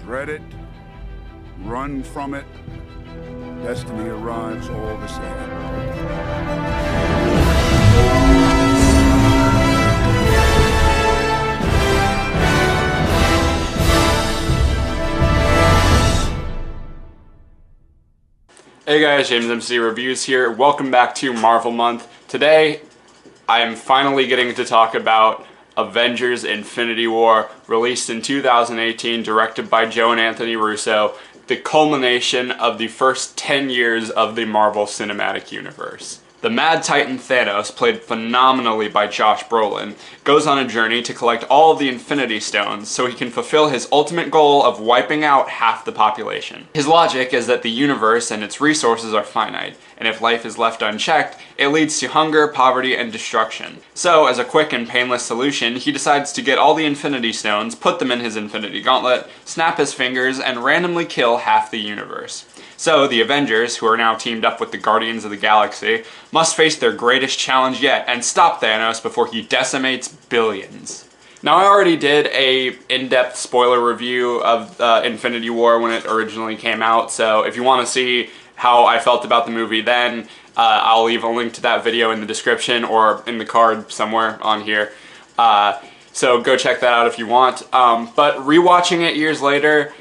Dread it, run from it, destiny arrives all the same. Hey guys, JamesMCD Reviews here. Welcome back to Marvel Month. Today, I am finally getting to talk about Avengers Infinity War, released in 2018, directed by Joe and Anthony Russo, the culmination of the first 10 years of the Marvel Cinematic Universe. The Mad Titan Thanos, played phenomenally by Josh Brolin, goes on a journey to collect all of the Infinity Stones so he can fulfill his ultimate goal of wiping out half the population. His logic is that the universe and its resources are finite, and if life is left unchecked, it leads to hunger, poverty, and destruction. So, as a quick and painless solution, he decides to get all the Infinity Stones, put them in his Infinity Gauntlet, snap his fingers, and randomly kill half the universe. So, the Avengers, who are now teamed up with the Guardians of the Galaxy, must face their greatest challenge yet and stop Thanos before he decimates billions. Now, I already did a in-depth spoiler review of Infinity War when it originally came out, so if you want to see how I felt about the movie then, I'll leave a link to that video in the description or in the card somewhere on here. So go check that out if you want. But rewatching it years later,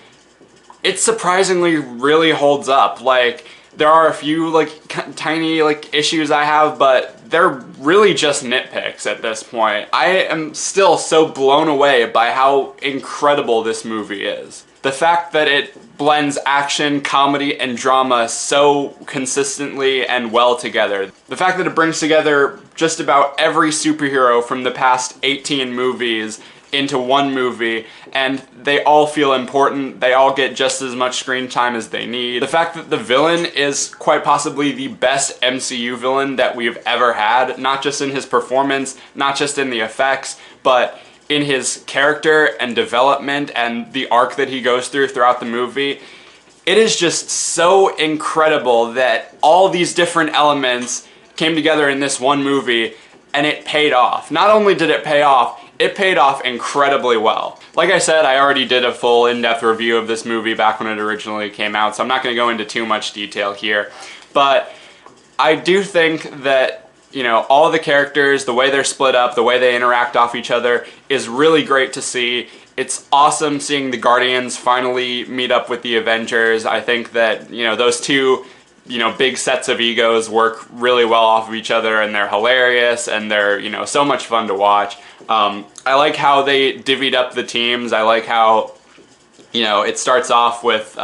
it surprisingly really holds up. Like, there are a few tiny issues I have, but they're really just nitpicks at this point. I am still so blown away by how incredible this movie is. The fact that it blends action, comedy, and drama so consistently and well together. The fact that it brings together just about every superhero from the past 18 movies into one movie, and they all feel important, they all get just as much screen time as they need. The fact that the villain is quite possibly the best MCU villain that we've ever had, not just in his performance, not just in the effects, but in his character and development and the arc that he goes through throughout the movie. It is just so incredible that all these different elements came together in this one movie, and it paid off. Not only did it pay off, it paid off incredibly well. Like I said, I already did a full in-depth review of this movie back when it originally came out, so I'm not going to go into too much detail here. But I do think that, you know, all the characters, the way they're split up, the way they interact off each other is really great to see. It's awesome seeing the Guardians finally meet up with the Avengers. I think that, you know, those two, you know, big sets of egos work really well off of each other, and they're hilarious, and they're, you know, so much fun to watch. I like how they divvied up the teams. I like how, you know, it starts off with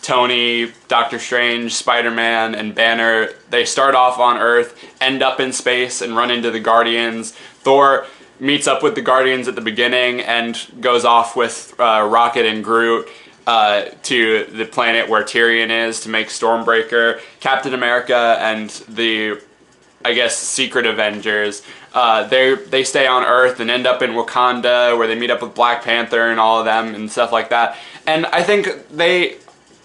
Tony, Doctor Strange, Spider-Man, and Banner. They start off on Earth, end up in space, and run into the Guardians. Thor meets up with the Guardians at the beginning and goes off with Rocket and Groot to the planet where Tyrion is to make Stormbreaker. Captain America and the, I guess, Secret Avengers, they stay on Earth and end up in Wakanda, where they meet up with Black Panther and all of them and stuff like that. And I think they,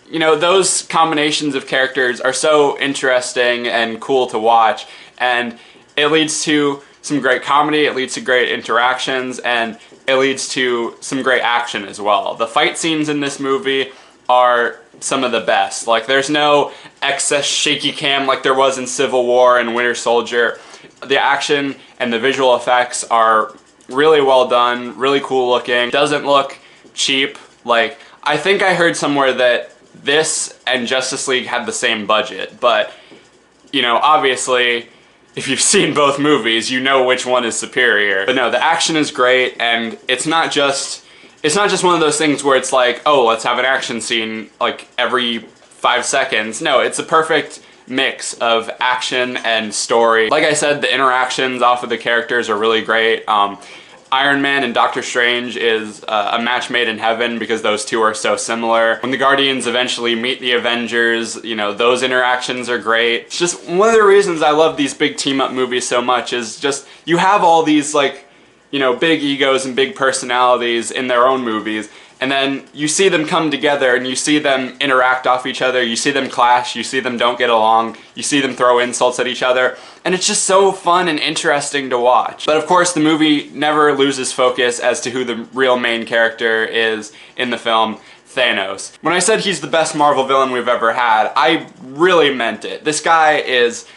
you know, those combinations of characters are so interesting and cool to watch, and it leads to some great comedy, it leads to great interactions, and it leads to some great action as well. The fight scenes in this movie are some of the best. Like, there's no excess shaky cam like there was in Civil War and Winter Soldier. The action and the visual effects are really well done, really cool looking. Doesn't look cheap. Like, I think I heard somewhere that this and Justice League had the same budget, but, you know, obviously, if you've seen both movies, you know which one is superior. But no, the action is great, and it's not just one of those things where it's like, oh, let's have an action scene like every 5 seconds. No, it's a perfect mix of action and story. Like I said, the interactions off of the characters are really great. Iron Man and Doctor Strange is a match made in heaven because those two are so similar. When the Guardians eventually meet the Avengers, you know, those interactions are great. It's just one of the reasons I love these big team-up movies so much is just, you have all these, like, you know, big egos and big personalities in their own movies, and then you see them come together and you see them interact off each other, you see them clash, you see them don't get along, you see them throw insults at each other, and it's just so fun and interesting to watch. But of course, the movie never loses focus as to who the real main character is in the film. Thanos. When I said he's the best Marvel villain we've ever had, I really meant it. This guy is,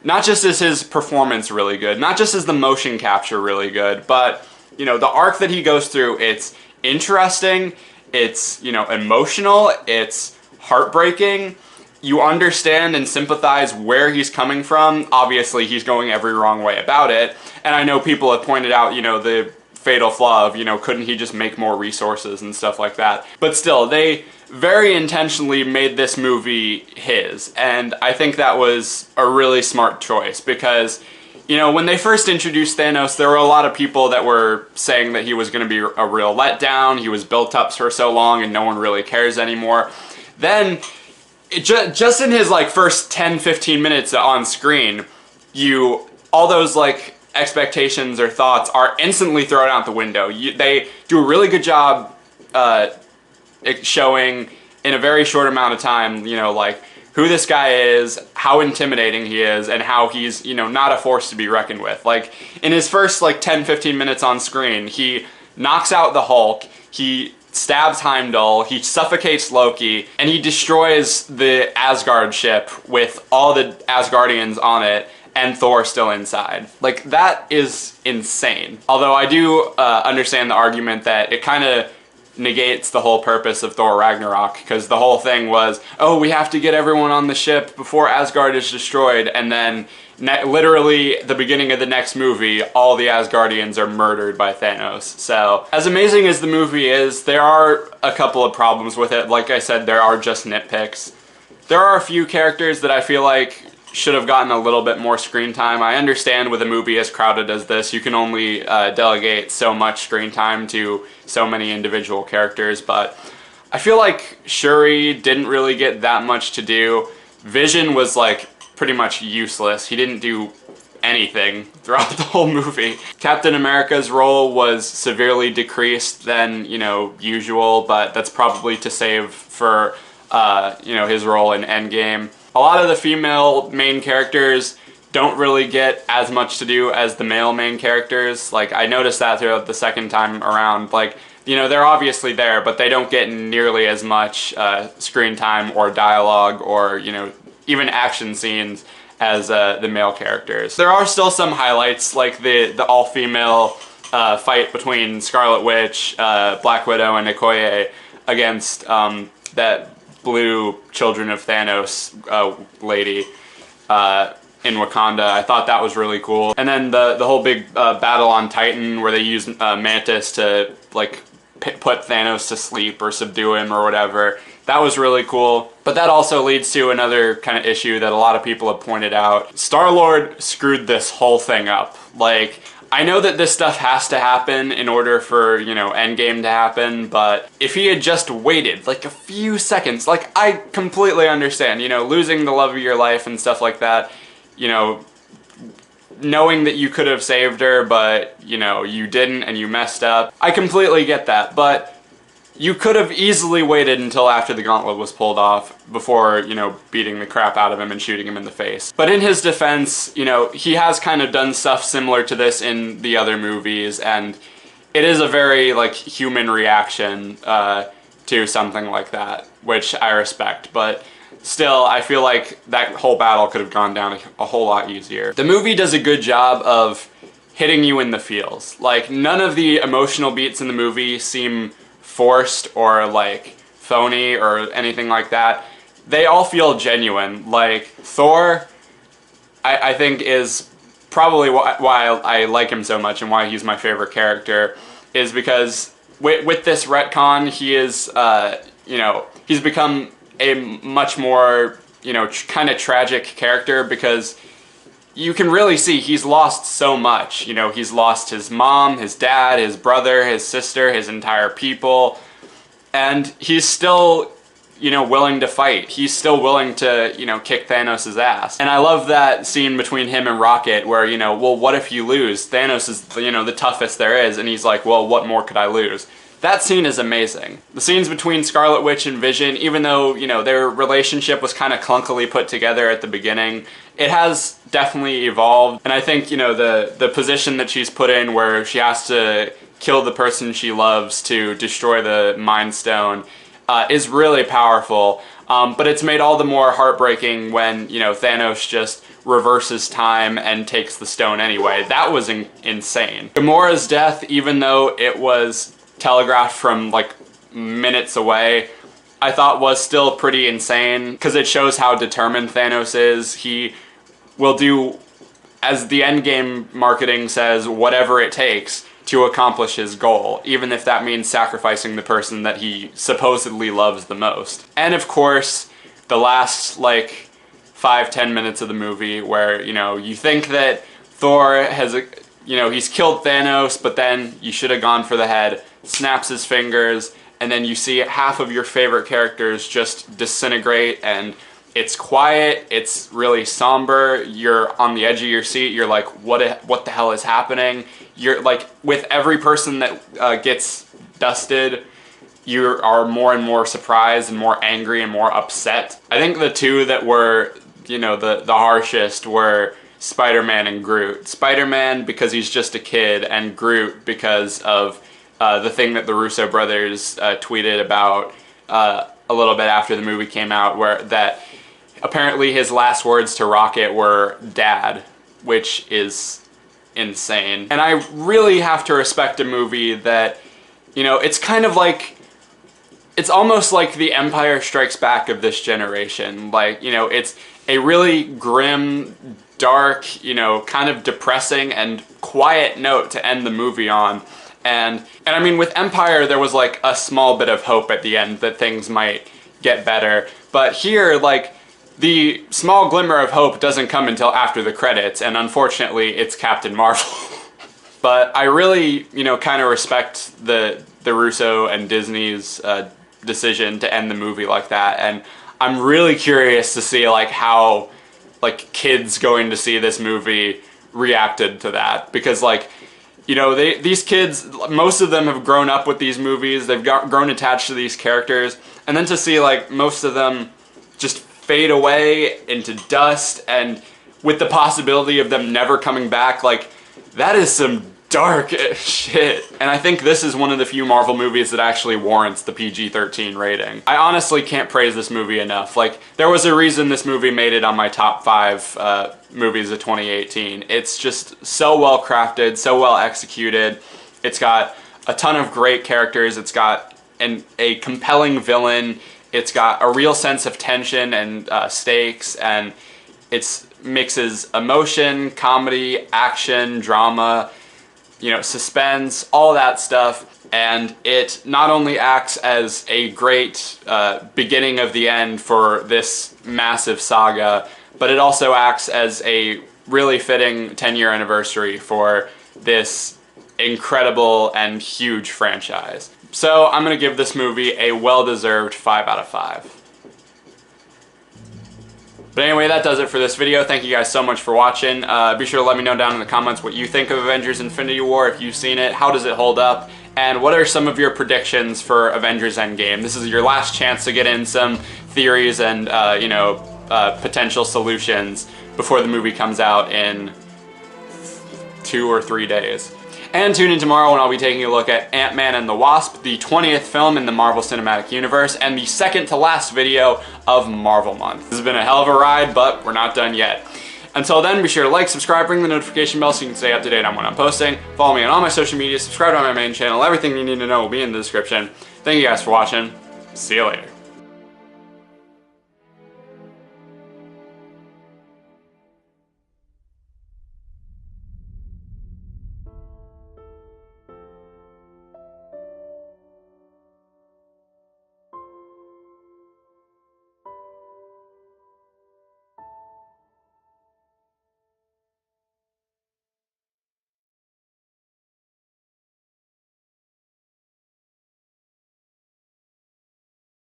not just is his performance really good, not just is the motion capture really good, but, you know, the arc that he goes through, it's interesting, it's, you know, emotional, it's heartbreaking. You understand and sympathize where he's coming from. Obviously, he's going every wrong way about it. And I know people have pointed out, you know, the fatal flaw of, you know, couldn't he just make more resources and stuff like that. But still, they very intentionally made this movie his. And I think that was a really smart choice because, you know, when they first introduced Thanos, there were a lot of people that were saying that he was going to be a real letdown. He was built up for so long and no one really cares anymore. Then, just in his like first 10-15 minutes on screen, all those like expectations or thoughts are instantly thrown out the window. They do a really good job showing in a very short amount of time, you know, like who this guy is, how intimidating he is, and how he's, you know, not a force to be reckoned with. Like in his first like 10-15 minutes on screen, he knocks out the Hulk, he stabs Heimdall, he suffocates Loki, and he destroys the Asgard ship with all the Asgardians on it and Thor still inside. Like, that is insane. Although I do understand the argument that it kind of negates the whole purpose of Thor Ragnarok, because the whole thing was, oh, we have to get everyone on the ship before Asgard is destroyed, and then literally the beginning of the next movie, all the Asgardians are murdered by Thanos. So, as amazing as the movie is, there are a couple of problems with it. Like I said, there are just nitpicks. There are a few characters that I feel like should have gotten a little bit more screen time. I understand with a movie as crowded as this, you can only delegate so much screen time to so many individual characters, but I feel like Shuri didn't really get that much to do. Vision was like pretty much useless. He didn't do anything throughout the whole movie. Captain America's role was severely decreased than, you know, usual, but that's probably to save for, you know, his role in Endgame. A lot of the female main characters don't really get as much to do as the male main characters. Like, I noticed that throughout the second time around. Like, you know, they're obviously there, but they don't get nearly as much screen time or dialogue or, you know, even action scenes as the male characters. There are still some highlights, like the all-female fight between Scarlet Witch, Black Widow, and Okoye against that blue Children of Thanos lady in Wakanda. I thought that was really cool. And then the whole big battle on Titan where they use Mantis to like put Thanos to sleep or subdue him or whatever. That was really cool. But that also leads to another kind of issue that a lot of people have pointed out. Star-Lord screwed this whole thing up. Like, I know that this stuff has to happen in order for, you know, Endgame to happen, but if he had just waited, like, a few seconds, like, I completely understand, you know, losing the love of your life and stuff like that, you know, knowing that you could have saved her, but, you know, you didn't and you messed up. I completely get that, but you could have easily waited until after the gauntlet was pulled off before, you know, beating the crap out of him and shooting him in the face. But in his defense, you know, he has kind of done stuff similar to this in the other movies, and it is a very, like, human reaction to something like that, which I respect. But still, I feel like that whole battle could have gone down a whole lot easier. The movie does a good job of hitting you in the feels. Like, none of the emotional beats in the movie seem forced or like phony or anything like that. They all feel genuine. Like Thor, I think is probably why I like him so much and why he's my favorite character, is because with this retcon, he is, you know, he's become a much more, you know, kind of tragic character, because you can really see he's lost so much. You know, he's lost his mom, his dad, his brother, his sister, his entire people, and he's still, you know, willing to fight. He's still willing to, you know, kick Thanos' ass. And I love that scene between him and Rocket where, you know, well, what if you lose? Thanos is, you know, the toughest there is, and he's like, well, what more could I lose? That scene is amazing. The scenes between Scarlet Witch and Vision, even though, you know, their relationship was kind of clunkily put together at the beginning, it has definitely evolved. And I think, you know, the position that she's put in where she has to kill the person she loves to destroy the Mind Stone, is really powerful. But it's made all the more heartbreaking when, you know, Thanos just reverses time and takes the stone anyway. That was insane. Gamora's death, even though it was telegraphed from like minutes away, I thought was still pretty insane because it shows how determined Thanos is. He will do, as the Endgame marketing says, whatever it takes to accomplish his goal, even if that means sacrificing the person that he supposedly loves the most. And of course, the last like 5-10 minutes of the movie where, you know, you think that Thor has, you know, he's killed Thanos, but then you should have gone for the head, snaps his fingers, and then you see half of your favorite characters just disintegrate, and it's quiet, it's really somber, you're on the edge of your seat, you're like, what the hell is happening? You're like, with every person that gets dusted, you are more and more surprised and more angry and more upset. I think the two that were, you know, the harshest were Spider-Man and Groot. Spider-Man because he's just a kid, and Groot because of the thing that the Russo brothers tweeted about a little bit after the movie came out, where that apparently his last words to Rocket were "Dad," which is insane. And I really have to respect a movie that, you know, it's kind of like, it's almost like the Empire Strikes Back of this generation. Like, you know, it's a really grim, dark, you know, kind of depressing and quiet note to end the movie on. And I mean, with Empire, there was like a small bit of hope at the end that things might get better. But here, like, the small glimmer of hope doesn't come until after the credits, and unfortunately, it's Captain Marvel. But I really, you know, kind of respect the Russo and Disney's decision to end the movie like that, and I'm really curious to see like how like kids going to see this movie reacted to that, because like, you know, these kids, most of them have grown up with these movies, they've grown attached to these characters, and then to see like most of them just fade away into dust, and with the possibility of them never coming back, like, that is some dark shit. And I think this is one of the few Marvel movies that actually warrants the PG-13 rating. I honestly can't praise this movie enough. Like, there was a reason this movie made it on my top 5 movies of 2018. It's just so well crafted, so well executed. It's got a ton of great characters. It's got a compelling villain. It's got a real sense of tension and stakes, and it mixes emotion, comedy, action, drama, you know, suspense, all that stuff. And it not only acts as a great beginning of the end for this massive saga, but it also acts as a really fitting 10-year anniversary for this incredible and huge franchise. So I'm going to give this movie a well-deserved 5 out of 5. But anyway, that does it for this video. Thank you guys so much for watching. Be sure to let me know down in the comments what you think of Avengers Infinity War, if you've seen it, how does it hold up, and what are some of your predictions for Avengers Endgame. This is your last chance to get in some theories and, you know, potential solutions before the movie comes out in 2 or 3 days. And tune in tomorrow when I'll be taking a look at Ant-Man and the Wasp, the 20th film in the Marvel Cinematic Universe, and the second to last video of Marvel Month. This has been a hell of a ride, but we're not done yet. Until then, be sure to like, subscribe, ring the notification bell so you can stay up to date on when I'm posting. Follow me on all my social media, subscribe to my main channel, everything you need to know will be in the description. Thank you guys for watching. See you later.